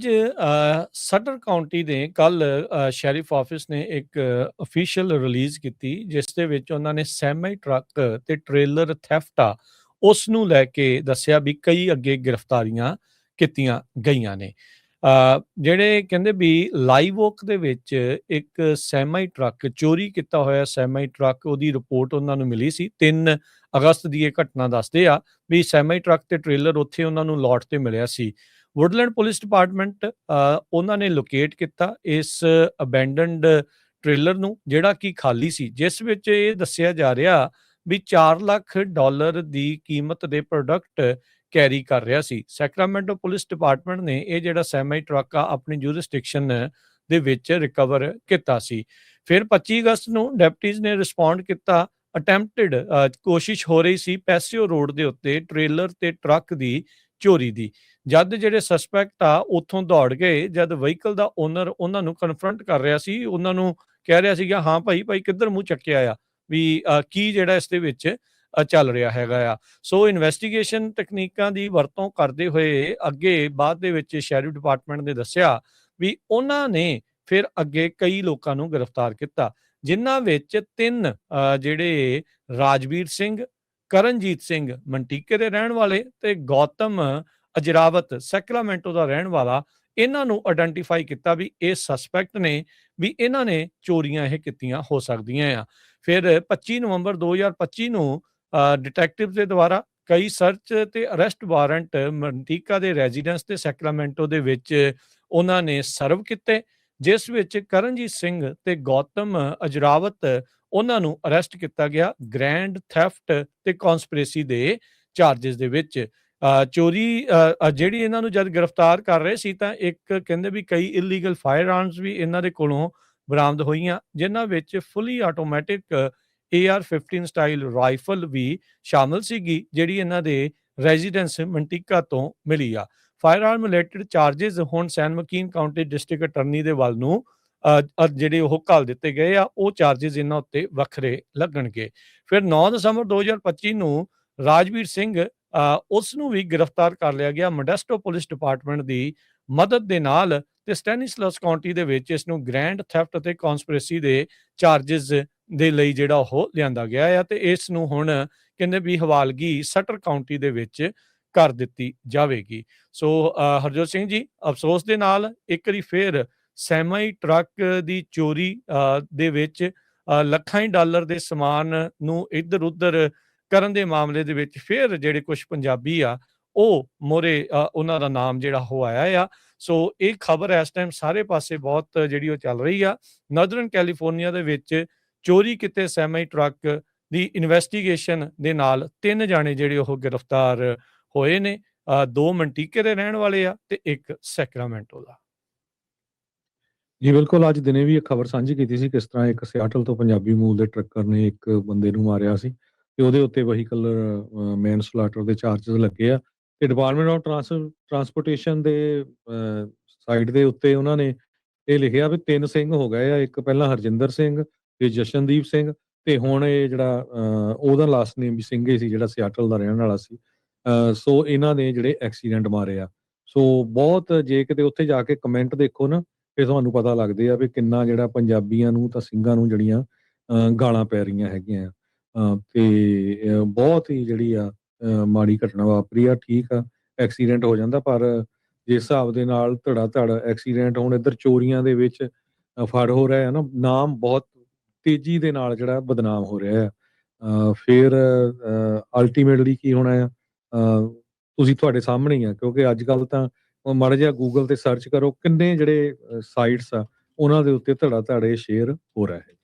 ਅੱਜ ਸਟਰ ਕਾਉਂਟੀ ਨੇ ਕੱਲ ਸ਼ੈਰਿਫ ਆਫਿਸ ਨੇ ਇੱਕ ਅਫੀਸ਼ੀਅਲ ਰਿਲੀਜ਼ ਕੀਤੀ ਜਿਸ ਦੇ ਵਿੱਚ ਉਹਨਾਂ ਨੇ ਸੈਮੀ ਟਰੱਕ ਤੇ ਟ੍ਰੇਲਰ ਥੈਫਟ ਆ ਉਸ ਨੂੰ ਲੈ ਕੇ ਦੱਸਿਆ ਵੀ ਕਈ ਅੱਗੇ ਗ੍ਰਿਫਤਾਰੀਆਂ ਕੀਤੀਆਂ ਗਈਆਂ ਨੇ। ਜਿਹੜੇ ਕਹਿੰਦੇ ਵੀ ਲਾਈਵ ਓਕ ਦੇ ਵਿੱਚ ਇੱਕ ਸੈਮੀ ਟਰੱਕ ਚੋਰੀ ਕੀਤਾ ਹੋਇਆ ਸੈਮੀ ਟਰੱਕ ਉਹਦੀ ਰਿਪੋਰਟ ਉਹਨਾਂ ਨੂੰ ਮਿਲੀ ਸੀ। 3 ਅਗਸਤ ਦੀ ਇਹ ਘਟਨਾ ਦੱਸਦੇ ਆ ਵੀ ਸੈਮੀ ਟਰੱਕ ਤੇ ਟ੍ਰੇਲਰ ਉੱਥੇ ਉਹਨਾਂ ਨੂੰ ਲੋਟ ਤੇ ਮਿਲਿਆ ਸੀ। ਵੁਡਲੈਂਡ ਪੁਲਿਸ ਡਿਪਾਰਟਮੈਂਟ ਉਹਨਾਂ ਨੇ ਲੋਕੇਟ ਕੀਤਾ ਇਸ ਅਬੈਂਡਨਡ ਟ੍ਰੇਲਰ ਨੂੰ ਜਿਹੜਾ ਕਿ ਖਾਲੀ ਸੀ, ਜਿਸ ਵਿੱਚ ਇਹ ਦੱਸਿਆ ਜਾ ਰਿਹਾ ਵੀ $4 ਲੱਖ ਦੀ ਕੀਮਤ ਦੇ ਪ੍ਰੋਡਕਟ ਕੈਰੀ ਕਰ ਰਿਹਾ ਸੀ। ਸੈਕਰਾਮੈਂਟੋ ਪੁਲਿਸ ਡਿਪਾਰਟਮੈਂਟ ਨੇ ਇਹ ਜਿਹੜਾ ਸੈਮੀ ਟਰੱਕ ਆ ਆਪਣੀ ਜੂਰਿਸਡਿਕਸ਼ਨ ਦੇ ਵਿੱਚ ਰਿਕਵਰ ਕੀਤਾ ਸੀ। ਫਿਰ 25 ਅਗਸਤ ਨੂੰ ਡੈਪਟੀਜ਼ ਨੇ ਰਿਸਪੌਂਡ ਕੀਤਾ। ਅਟੈਂਪਟਡ ਕੋਸ਼ਿਸ਼ ਹੋ ਰਹੀ ਸੀ ਪੈਸਿਓ ਰੋਡ ਦੇ ਉੱਤੇ ਟ੍ਰੇਲਰ ਤੇ ਟਰੱਕ ਦੀ ਚੋਰੀ ਦੀ। ਜਦ ਜਿਹੜੇ ਸਸਪੈਕਟ ਆ ਉੱਥੋਂ ਦੌੜ ਗਏ, ਜਦ ਵਹੀਕਲ ਦਾ ਓਨਰ ਉਹਨਾਂ ਨੂੰ ਕਨਫਰੰਟ ਕਰ ਰਿਹਾ ਸੀ, ਉਹਨਾਂ ਨੂੰ ਕਹਿ ਰਿਹਾ ਸੀਗਾ ਹਾਂ ਭਾਈ ਕਿੱਧਰ ਮੂੰਹ ਚੱਕਿਆ ਆ ਵੀ ਕੀ ਜਿਹੜਾ ਇਸ ਦੇ ਵਿੱਚ ਚੱਲ ਰਿਹਾ ਹੈਗਾ ਆ। ਸੋ ਇਨਵੈਸਟੀਗੇਸ਼ਨ ਤਕਨੀਕਾਂ ਦੀ ਵਰਤੋਂ ਕਰਦੇ ਹੋਏ ਅੱਗੇ ਬਾਅਦ ਦੇ ਵਿੱਚ ਸ਼ੈਰਿਫ ਡਿਪਾਰਟਮੈਂਟ ਨੇ ਦੱਸਿਆ ਵੀ ਉਹਨਾਂ ਨੇ ਫਿਰ ਅੱਗੇ ਕਈ ਲੋਕਾਂ ਨੂੰ ਗ੍ਰਿਫਤਾਰ ਕੀਤਾ, ਜਿਨ੍ਹਾਂ ਵਿੱਚ 3 ਜਿਹੜੇ ਰਾਜਵੀਰ ਸਿੰਘ, ਕਰਨਜੀਤ ਸਿੰਘ ਮੰਟੀਕੇ ਦੇ ਰਹਿਣ ਵਾਲੇ ਤੇ ਗੌਤਮ ਅਜਰਾਵਤ ਸੈਕਰਾਮੈਂਟੋ ਦਾ ਰਹਿਣ ਵਾਲਾ, ਇਹਨਾਂ ਨੂੰ ਆਇਡੈਂਟੀਫਾਈ ਕੀਤਾ ਵੀ ਇਹ ਸਸਪੈਕਟ ਨੇ, ਵੀ ਇਹਨਾਂ ਨੇ ਚੋਰੀਆਂ ਇਹ ਕੀਤੀਆਂ ਹੋ ਸਕਦੀਆਂ ਆ। ਫਿਰ 25 ਨਵੰਬਰ 2025 ਨੂੰ ਡਿਟੈਕਟਿਵ ਦੇ ਦੁਆਰਾ ਕਈ ਸਰਚ ਤੇ ਅਰੈਸਟ ਵਾਰੰਟ ਮੰਟੀਕਾ ਦੇ ਰੈਜ਼ੀਡੈਂਸ ਤੇ ਸੈਕਰਾਮੈਂਟੋ ਦੇ ਵਿੱਚ ਉਹਨਾਂ ਨੇ ਸਰਵ ਕੀਤੇ, ਜਿਸ ਵਿੱਚ ਕਰਨਜੀਤ ਸਿੰਘ ਤੇ ਗੌਤਮ ਅਜਰਾਵਤ ਉਹਨਾਂ ਨੂੰ ਅਰੈਸਟ ਕੀਤਾ ਗਿਆ ਗ੍ਰੈਂਡ ਥੈਫਟ ਤੇ ਕਨਸਪੀਰੇਸੀ ਦੇ ਚਾਰजेस ਦੇ ਵਿੱਚ। ਚੋਰੀ ਜਿਹੜੀ ਇਹਨਾਂ ਨੂੰ ਜਦ ਗ੍ਰਿਫਤਾਰ ਕਰ ਰਹੇ ਸੀ ਤਾਂ ਇੱਕ ਕਹਿੰਦੇ ਵੀ ਕਈ ਇਲੀਗਲ ਫਾਇਰ ਆਰਮਸ ਵੀ ਇਹਨਾਂ ਦੇ ਕੋਲੋਂ ਬਰਾਮਦ ਹੋਈਆਂ, ਜਿਨ੍ਹਾਂ ਵਿੱਚ fully automatic AR-15 style rifle ਵੀ ਸ਼ਾਮਲ ਸੀਗੀ, ਜਿਹੜੀ ਇਹਨਾਂ ਦੇ ਰੈਜ਼ੀਡੈਂਸ ਮੰਟੀਕਾ ਤੋਂ ਮਿਲੀ ਆ। ਫਾਇਰ ਆਰਮ ਰਿਲੇਟਡ ਚਾਰजेस ਹੁਣ ਸੈਨ ਮਕੀਨ ਕਾਉਂਟੀ ਡਿਸਟ੍ਰਿਕਟ ਅਟਰਨੀ ਦੇ ਵੱਲ ਨੂੰ ਜਿਹੜੇ ਉਹ ਘੱਲ ਦਿੱਤੇ ਗਏ ਆ, ਉਹ ਚਾਰजेस ਇਹਨਾਂ ਉੱਤੇ ਵੱਖਰੇ ਲੱਗਣਗੇ। ਫਿਰ 9 ਦਸੰਬਰ 2025 ਨੂੰ ਰਾਜਵੀਰ ਸਿੰਘ ਉਸ ਨੂੰ ਵੀ ਗ੍ਰਿਫਤਾਰ ਕਰ ਲਿਆ ਗਿਆ ਮੋਡੈਸਟੋ ਪੁਲਿਸ ਡਿਪਾਰਟਮੈਂਟ ਦੀ ਮਦਦ ਦੇ ਨਾਲ, ਤੇ ਸਟੈਨਿਸਲਸ ਕਾਉਂਟੀ ਦੇ ਵਿੱਚ ਇਸ ਨੂੰ ਗ੍ਰੈਂਡ ਥੈਫਟ ਅਤੇ ਕਨਸਪੀਰੇਸੀ ਦੇ ਚਾਰजेस ਦੇ ਲਈ ਜਿਹੜਾ ਉਹ ਲਿਆਂਦਾ ਗਿਆ ਆ, ਤੇ ਇਸ ਨੂੰ ਹੁਣ ਕਹਿੰਦੇ ਵੀ ਹਵਾਲਗੀ ਸਟਰ ਕਾਉਂਟੀ ਦੇ ਵਿੱਚ ਕਰ ਦਿੱਤੀ ਜਾਵੇਗੀ। ਸੋ ਹਰਜੋਤ ਸਿੰਘ ਜੀ, ਅਫਸੋਸ ਦੇ ਨਾਲ ਇੱਕ ਵਾਰੀ ਫਿਰ ਸੈਮੀ ਟਰੱਕ ਦੀ ਚੋਰੀ ਦੇ ਵਿੱਚ ਲੱਖਾਂ ਹੀ ਡਾਲਰ ਦੇ ਸਮਾਨ ਨੂੰ ਇੱਧਰ ਉੱਧਰ ਕਰਨ ਦੇ ਮਾਮਲੇ ਦੇ ਵਿੱਚ ਫਿਰ ਜਿਹੜੇ ਕੁਝ ਪੰਜਾਬੀ ਆ ਉਹ ਮੋਰੇ ਉਹਨਾਂ ਦਾ ਨਾਮ ਜਿਹੜਾ ਉਹ ਆਇਆ ਆ। ਸੋ ਇਹ ਖਬਰ ਇਸ ਟਾਈਮ ਸਾਰੇ ਪਾਸੇ ਬਹੁਤ ਜਿਹੜੀ ਉਹ ਚੱਲ ਰਹੀ ਆ। ਨਾਰਦਰਨ ਕੈਲੀਫੋਰਨੀਆ ਦੇ ਵਿੱਚ ਚੋਰੀ ਕੀਤੇ ਸੈਮੀ ਟਰੱਕ ਦੀ ਇਨਵੈਸਟੀਗੇਸ਼ਨ ਦੇ ਨਾਲ 3 ਜਾਣੇ ਜਿਹੜੇ ਉਹ ਗ੍ਰਿਫਤਾਰ ਹੋਏ ਨੇ। 2 ਮੰਟੀਕੇ ਦੇ ਰਹਿਣ ਵਾਲੇ ਆ ਤੇ 1 ਸੈਕਰਾਮੈਂਟੋ ਦਾ। ਜੀ ਬਿਲਕੁਲ, ਅੱਜ ਦਿਨੇ ਵੀ ਇੱਕ ਖਬਰ ਸਾਂਝੀ ਕੀਤੀ ਸੀ ਕਿਸ ਤਰ੍ਹਾਂ ਇੱਕ ਸਿਆਟਲ ਤੋਂ ਪੰਜਾਬੀ ਮੂਲ ਦੇ ਟਰੱਕਰ ਨੇ ਇੱਕ ਬੰਦੇ ਨੂੰ ਮਾਰਿਆ ਸੀ ਤੇ ਉਹਦੇ ਉੱਤੇ ਵਹੀਕਲ ਮੈਨ ਸਲਾਟਰ ਦੇ ਚਾਰजेस ਲੱਗੇ ਆ, ਤੇ ਡਿਪਾਰਟਮੈਂਟ ਆਫ ਟਰਾਂਸਪੋਰਟੇਸ਼ਨ ਦੇ ਸਾਈਟ ਦੇ ਉੱਤੇ ਉਹਨਾਂ ਨੇ ਇਹ ਲਿਖਿਆ ਵੀ 3 ਸਿੰਘ ਹੋ ਗਏ ਆ। ਇੱਕ ਪਹਿਲਾਂ ਹਰਜਿੰਦਰ ਸਿੰਘ ਤੇ ਜਸ਼ਨਦੀਪ ਸਿੰਘ, ਤੇ ਹੁਣ ਇਹ ਜਿਹੜਾ ਉਹਦਾ ਲਾਸਟ ਨੇਮ ਵੀ ਸਿੰਘ ਹੀ ਸੀ, ਜਿਹੜਾ ਸਿਆਟਲ ਦਾ ਰਹਿਣ ਵਾਲਾ ਸੀ। ਸੋ ਇਹਨਾਂ ਨੇ ਜਿਹੜੇ ਐਕਸੀਡੈਂਟ ਮਾਰੇ ਆ। ਸੋ ਬਹੁਤ, ਜੇ ਕਿਤੇ ਉੱਥੇ ਜਾ ਕੇ ਕਮੈਂਟ ਦੇਖੋ ਨਾ, ਫਿਰ ਤੁਹਾਨੂੰ ਪਤਾ ਲੱਗਦੇ ਆ ਵੀ ਕਿੰਨਾ ਜਿਹੜਾ ਪੰਜਾਬੀਆਂ ਨੂੰ ਤਾਂ ਸਿੰਘਾਂ ਨੂੰ ਜਿਹੜੀਆਂ ਗਾਲਾਂ ਪੈ ਰਹੀਆਂ ਹੈਗੀਆਂ ਆ। ਤੇ ਬਹੁਤ ਹੀ ਜਿਹੜੀ ਆ ਮਾੜੀ ਘਟਨਾ ਵਾਪਰੀ ਆ। ਠੀਕ ਆ, ਐਕਸੀਡੈਂਟ ਹੋ ਜਾਂਦਾ, ਪਰ ਜਿਸ ਹਿਸਾਬ ਦੇ ਨਾਲ ਧੜਾ ਧੜ ਐਕਸੀਡੈਂਟ ਹੁਣ ਇੱਧਰ ਚੋਰੀਆਂ ਦੇ ਵਿੱਚ ਫੜ ਹੋ ਰਿਹਾ ਹੈ ਨਾ, ਨਾਮ ਬਹੁਤ ਤੇਜ਼ੀ ਦੇ ਨਾਲ ਜਿਹੜਾ ਬਦਨਾਮ ਹੋ ਰਿਹਾ ਆ। ਫਿਰ ਅਲਟੀਮੇਟਲੀ ਕੀ ਹੋਣਾ ਆ, ਤੁਸੀਂ ਤੁਹਾਡੇ ਸਾਹਮਣੇ ਹੀ ਆ, ਕਿਉਂਕਿ ਅੱਜ ਕੱਲ੍ਹ ਤਾਂ ਮਾੜਾ ਜਿਹਾ ਗੂਗਲ ਤੇ ਸਰਚ ਕਰੋ, ਕਿੰਨੇ ਜਿਹੜੇ ਸਾਈਟਸ ਆ ਉਹਨਾਂ ਦੇ ਉੱਤੇ ਧੜਾ ਧੜ ਇਹ ਸ਼ੇਅਰ ਹੋ ਰਿਹਾ ਹੈ।